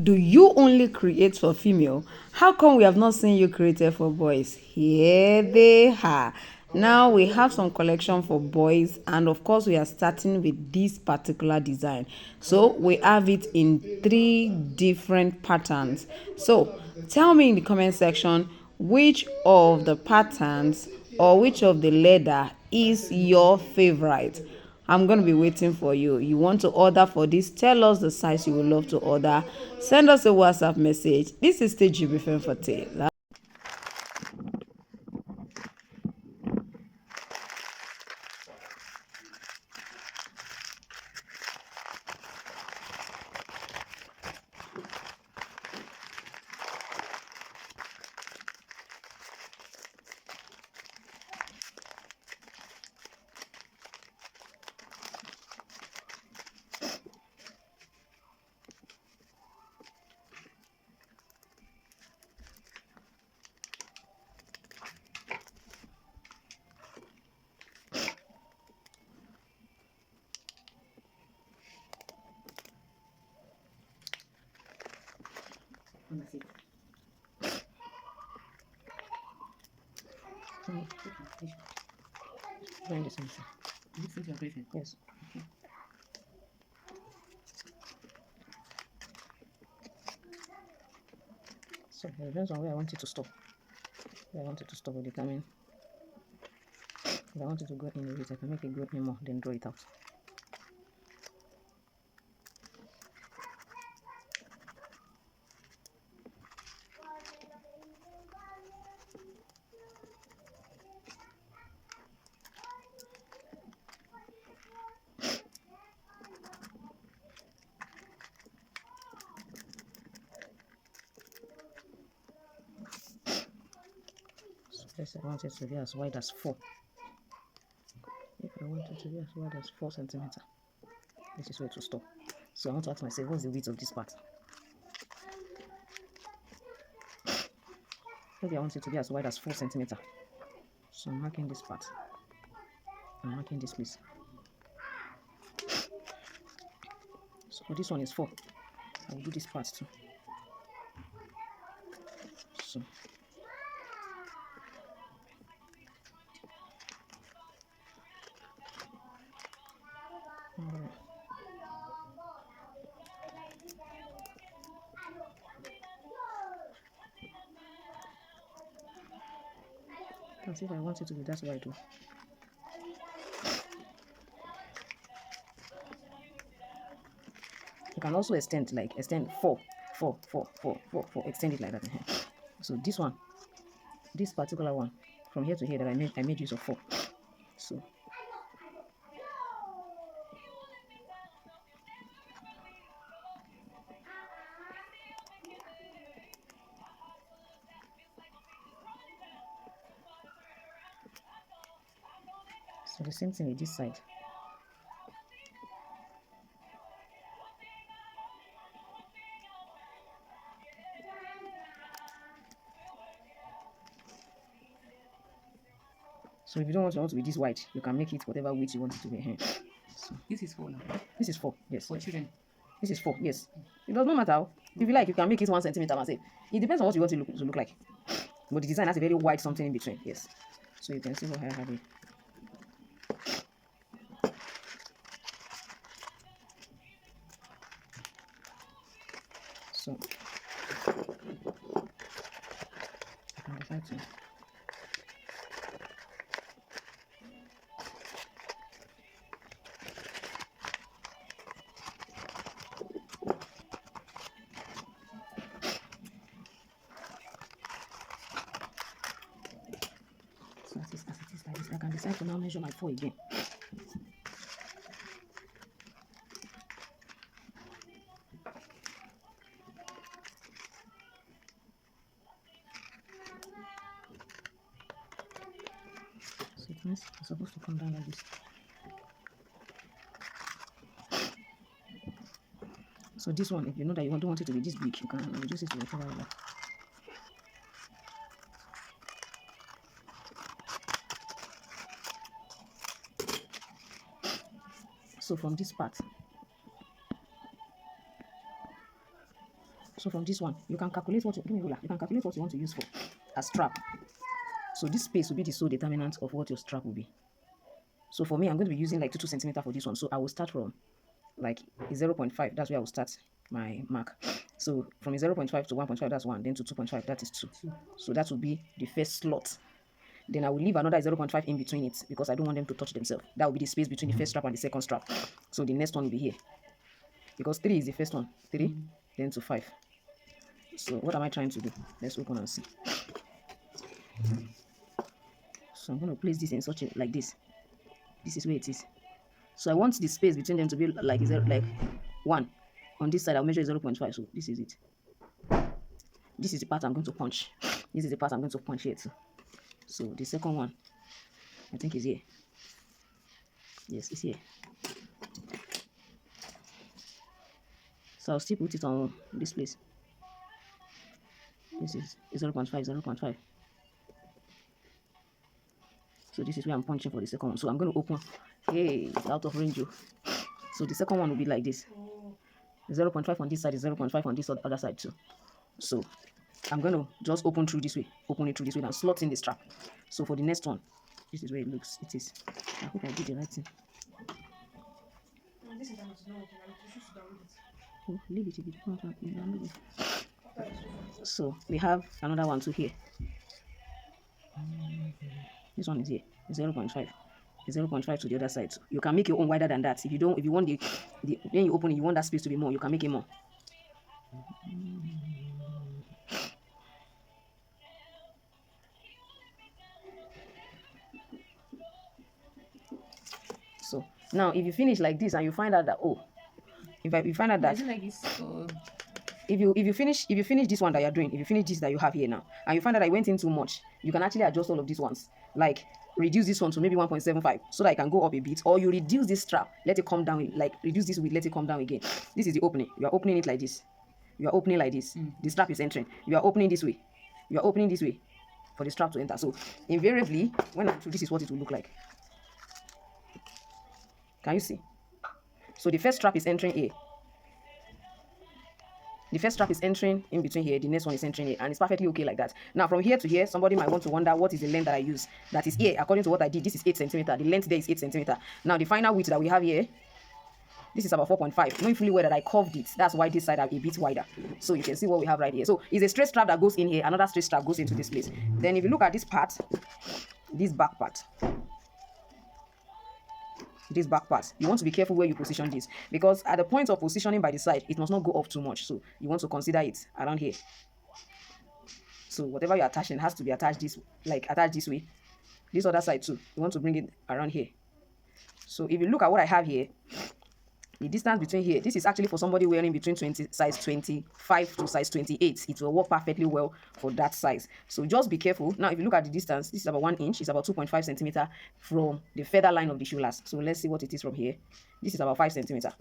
Do you only create for female? How come we have not seen you created for boys? Here they are. Now we have some collection for boys, and of course we are starting with this particular design. So we have it in 3 different patterns. So tell me in the comment section which of the patterns or which of the leather is your favorite. I'm going to be waiting for you. You want to order for this? Tell us the size you would love to order. Send us a WhatsApp message. This is still Jibbyfemforte. Yes. So it depends on where I want it to stop. Where I want it to stop will determine. If I want it to go in a bit, I can make it go in more, then draw it out. So first I want it to be as wide as 4. If I want it to be as wide as 4 centimeters, this is where to stop. So I want to ask myself, what's the width of this part? Maybe I want it to be as wide as 4 centimeters. So I'm marking this part. I'm marking this place. So this one is 4. I will do this part too. So and see if I want it to be that wide too. You can also extend 4, extend it like that. So this one, this particular one, from here to here that I made use of 4. So the same thing with this side. So if you don't want to be this wide, you can make it whatever width you want it to be. So this is 4 now. This is 4, yes. For children. This is 4, yes. It does not matter. If you like, you can make it 1 centimeter and say. It depends on what you want to look like. But the design has a very wide something in between, yes. So you can see what I have here. So I can decide to. So as it is like this, I can decide to now measure my 4 again. So it means it's supposed to come down like this. So this one, if you know that you don't want it to be this big, you can reduce it to whatever you like. So from this part, So from this one, you can calculate what you can calculate what you want to use for a strap. So this space will be the sole determinant of what your strap will be. So for me, I'm going to be using like 2 centimeters for this one. So I will start from like 0.5. That's where I will start my mark. So from 0.5 to 1.5, that's 1. Then to 2.5, that is 2. So that will be the first slot. Then I will leave another 0.5 in between it because I don't want them to touch themselves. That will be the space between the first strap and the second strap. So the next one will be here. Because 3 is the first one. 3, then to 5. So what am I trying to do? Let's open and see. So I'm going to place this in such a like this. This is where it is. So I want the space between them to be like 1. On this side, I'll measure 0.5. So this is it. This is the part I'm going to punch. This is the part I'm going to punch here too. So the second one, I think is here. Yes, it's here. So I'll still put it on this place. This is 0.5, 0.5. So this is where I'm punching for the second one. So I'm going to open. Hey, it's out of range. So the second one will be like this. 0.5 on this side, 0.5 on this other side too. So I'm going to just open through this way. Open it through this way and slot in the strap. So for the next one, this is where it looks. It is. I hope I did the right thing. Oh, leave it if you don't want to. So we have another one too here. This one is here. 0.5. 0.5 to the other side. So you can make your own wider than that. If you want then you open it, you want that space to be more, you can make it more. So now if you finish like this and you find out that you find out that like this, if you finish this one that you're doing, if you finish this that you have here now, and you find out I went in too much, you can actually adjust all of these ones. Like reduce this one to maybe 1.75 so that it can go up a bit, or you reduce this strap, let it come down, like reduce this width, let it come down again. This is the opening. You are opening it like this. You are opening like this. The strap is entering. You are opening this way. You are opening this way for the strap to enter. So invariably, when I do this is what it will look like. Can you see? So the first strap is entering here. The first strap is entering in between here. The next one is entering here. And it's perfectly okay like that. Now, from here to here, somebody might want to wonder what is the length that I use. That is here. According to what I did, this is 8 centimeters. The length there is 8 centimeters. Now, the final width that we have here, this is about 4.5. Knowing fully well that I curved it. That's why this side are a bit wider. So you can see what we have right here. So it's a straight strap that goes in here. Another straight strap goes into this place. Then if you look at this part, this back part, you want to be careful where you position this, because at the point of positioning by the side, it must not go off too much. So you want to consider it around here. So whatever you're attaching has to be attached this way. This other side too, you want to bring it around here. So if you look at what I have here, the distance between here, this is actually for somebody wearing between size 25 to size 28. It will work perfectly well for that size. So just be careful. Now, if you look at the distance, this is about 1 inch. It's about 2.5 centimeters from the feather line of the shoe last. So let's see what it is from here. This is about 5 centimeters.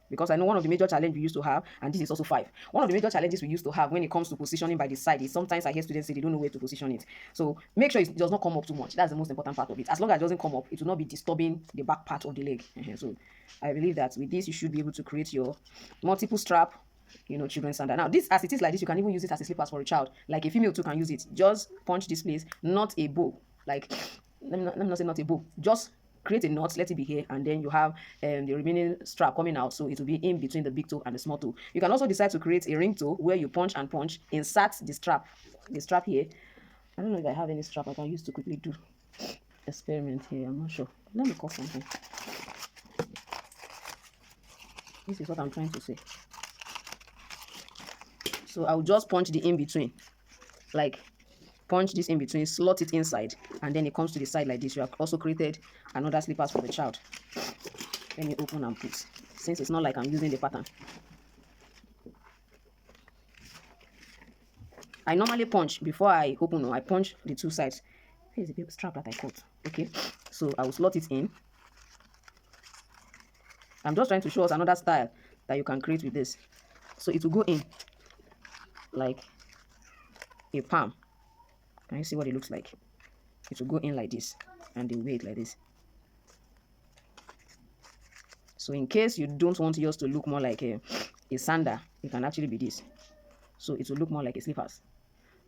Because I know one of the major challenges we used to have, and this is also 5. One of the major challenges we used to have when it comes to positioning by the side is sometimes I hear students say they don't know where to position it. So make sure it does not come up too much. That's the most important part of it. As long as it doesn't come up, it will not be disturbing the back part of the leg. So I believe that with this, you should be able to create your multiple strap, children's sandal. Now, this, as it is like this, you can even use it as a slippers for a child. Like a female too can use it. Just punch this place, not a bow. Like, let me not say not a bow. Just create a knot, let it be here, and then you have the remaining strap coming out, so it will be in between the big toe and the small toe. You can also decide to create a ring toe where you punch and punch, insert the strap here. I don't know if I have any strap I can use to quickly do experiment here. I'm not sure. Let me cut something. This is what I'm trying to say. So I'll just punch the in between, like punch this in between, slot it inside, and then it comes to the side like this. You have also created another slippers for the child. Let me open and put, since it's not like I'm using the pattern. I normally punch before I open. I punch the two sides. Here's the paper strap that I cut. Okay, so I will slot it in. I'm just trying to show us another style that you can create with this. So it will go in like a palm. Can you see what it looks like? It will go in like this, and they wear it like this. So in case you don't want yours to look more like a sandal, it can actually be this. So it will look more like a slippers.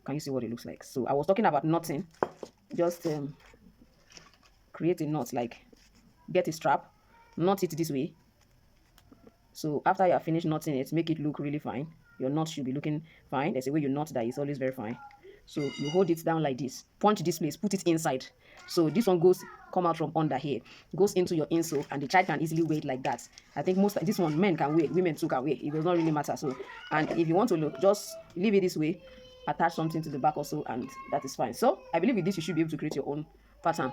Can you see what it looks like? So I was talking about knotting. Just create a knot, like get a strap, knot it this way. So after you have finished knotting it, make it look really fine. Your knot should be looking fine. There's a way you knot that is always very fine. So you hold it down like this, punch this place, put it inside. So this one come out from under here, goes into your insole, and the child can easily wear it like that. I think this one men can wear, women too can wear. It does not really matter. So, and if you want to look, just leave it this way, attach something to the back also, and that is fine. So I believe with this you should be able to create your own pattern.